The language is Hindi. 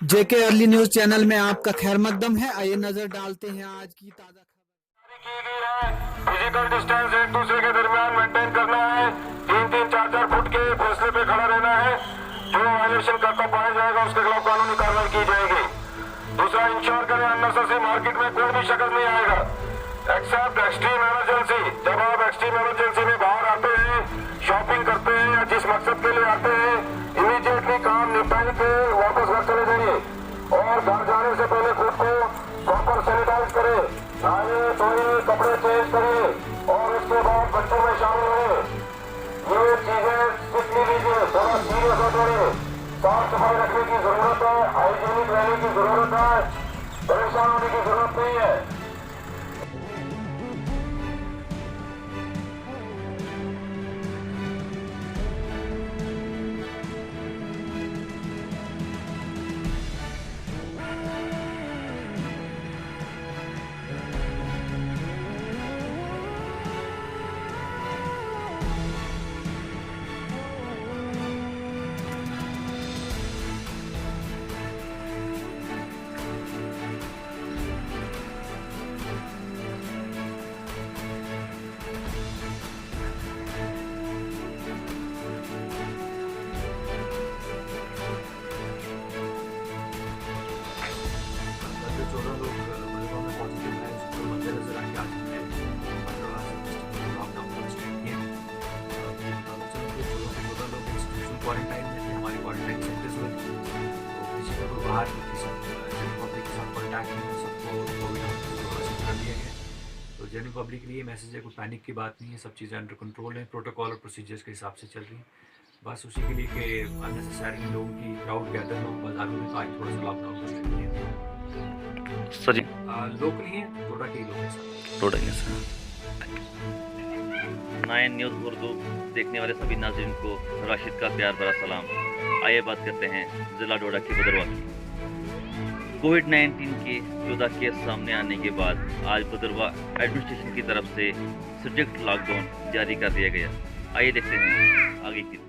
जेके अर्ली न्यूज चैनल में आपका खैर मकदम है। आइए नजर डालते हैं आज की ताजा खबर। फिजिकल डिस्टेंस एक दूसरे के दरमियान मेंटेन करना है। 3-3, 4-4 फुट के फासले पे खड़ा रहना है। जो वायलेशन करता पाया जाएगा उसके खिलाफ कानूनी कार्रवाई की जाएगी। दूसरा, इंश्योर करें अननेसेसरी मार्केट में कोई भी शख्स नहीं आएगा एक्सेप्ट एक्सट्रीम इमरजेंसी। जब आप एक्सट्रीम इमरजेंसी में बाहर आते हैं, शॉपिंग करते हैं या जिस मकसद के लिए आते हैं, इमीडिएटली काम निपटाने के वापस घर चले जाइए और घर जाने से पहले खुद को प्रॉपर सैनिटाइज करें, नहाइए धोइए, कपड़े चेंज करिए और उसके बाद बच्चों में शामिल हुए। ये चीजें सीख लीजिए, थोड़ा सीरियस होते रहे। साफ सफाई रखने की जरूरत है, हाइजीनिक रहने की जरूरत है, परेशान होने की जरूरत नहीं है। क्वारंटाइन में थे, हमारी क्वारंटाइन सेंटर्स हुए थे, तो किसी का कोई बाहर किसी पब्लिक के साथ कॉन्टैक्ट नहीं है, सबको कोविड कर दिया गया। तो जनरल पब्लिक के लिए मैसेज है, कोई पैनिक की बात नहीं है, सब चीज़ें अंडर कंट्रोल है, प्रोटोकॉल और प्रोसीजर्स के हिसाब से चल रही हैं। बस उसी के लिए कि अननेसेसरी लोगों की क्राउड गैदर हो बाजारों में, तो आज थोड़ा सा लॉकडाउन कर सकते हैं सर जी। लोकल ही हैं, थोड़ा के लोग हैं सर। थोड़ा ही सर। 9 न्यूज़ उर्दू देखने वाले सभी नाज़रीन को राशिद का प्यार भरा सलाम। आइए बात करते हैं ज़िला डोडा की भदरवा की। कोविड-19 के 14 केस सामने आने के बाद आज भदरवा एडमिनिस्ट्रेशन की तरफ से स्ट्रिक्ट लॉकडाउन जारी कर दिया गया। आइए देखते हैं आगे की।